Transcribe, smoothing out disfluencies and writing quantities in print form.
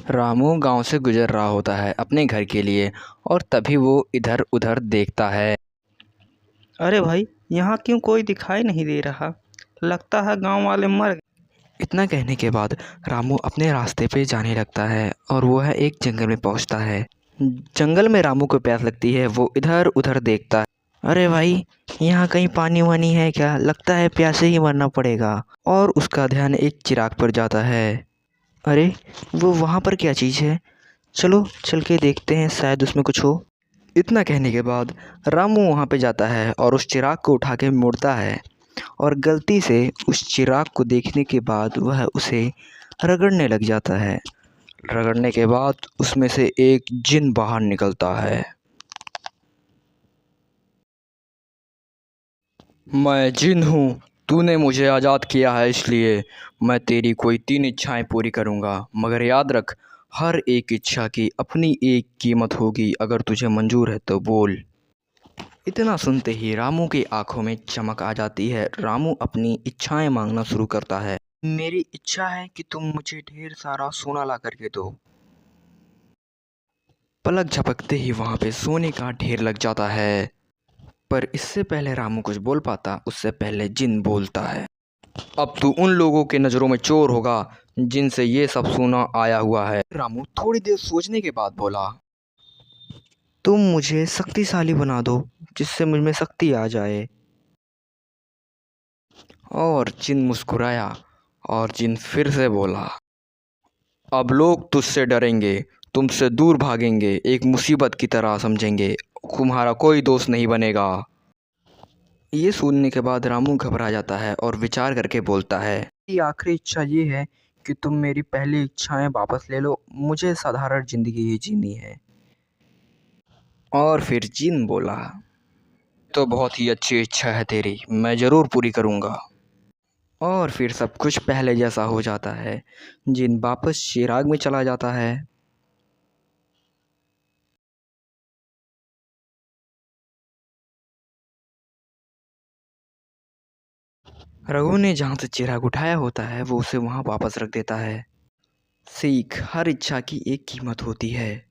रामू गांव से गुजर रहा होता है अपने घर के लिए और तभी वो इधर उधर देखता है। अरे भाई, यहाँ क्यों कोई दिखाई नहीं दे रहा? लगता है गांव वाले मर गए। इतना कहने के बाद रामू अपने रास्ते पे जाने लगता है और वो है एक जंगल में पहुंचता है। जंगल में रामू को प्यास लगती है, वो इधर उधर देखता है। अरे भाई, यहाँ कहीं पानी वानी है क्या? लगता है प्यासे ही मरना पड़ेगा। और उसका ध्यान एक चिराग पर जाता है। अरे, वो वहाँ पर क्या चीज़ है? चलो चल के देखते हैं, शायद उसमें कुछ हो। इतना कहने के बाद रामू वहाँ पे जाता है और उस चिराग को उठा के मुड़ता है और गलती से उस चिराग को देखने के बाद वह उसे रगड़ने लग जाता है। रगड़ने के बाद उसमें से एक जिन बाहर निकलता है। मैं जिन हूँ, तूने मुझे आज़ाद किया है, इसलिए मैं तेरी कोई 3 इच्छाएं पूरी करूँगा। मगर याद रख, हर एक इच्छा की अपनी एक कीमत होगी। अगर तुझे मंजूर है तो बोल। इतना सुनते ही रामू की आंखों में चमक आ जाती है। रामू अपनी इच्छाएं मांगना शुरू करता है। मेरी इच्छा है कि तुम मुझे ढेर सारा सोना ला करके दो। पलक झपकते ही वहां पे सोने का ढेर लग जाता है। पर इससे पहले रामू कुछ बोल पाता, उससे पहले जिन बोलता है। अब तू उन लोगों के नज़रों में चोर होगा जिनसे ये सब सोना आया हुआ है। रामू थोड़ी देर सोचने के बाद बोला, तुम मुझे शक्तिशाली बना दो, जिससे मुझ में शक्ति आ जाए। और जिन मुस्कुराया और जिन फिर से बोला, अब लोग तुझसे डरेंगे, तुमसे दूर भागेंगे, एक मुसीबत की तरह समझेंगे, तुम्हारा कोई दोस्त नहीं बनेगा। ये सुनने के बाद रामू घबरा जाता है और विचार करके बोलता है, मेरी आखिरी इच्छा ये है कि तुम मेरी पहली इच्छाएं वापस ले लो, मुझे साधारण ज़िंदगी ही जीनी है। और फिर जिन बोला, तो बहुत ही अच्छी इच्छा है तेरी, मैं ज़रूर पूरी करूँगा। और फिर सब कुछ पहले जैसा हो जाता है। जिन वापस चिराग में चला जाता है। रघु ने जहाँ से चिराग उठाया होता है वो उसे वहाँ वापस रख देता है। सीख, हर इच्छा की एक कीमत होती है।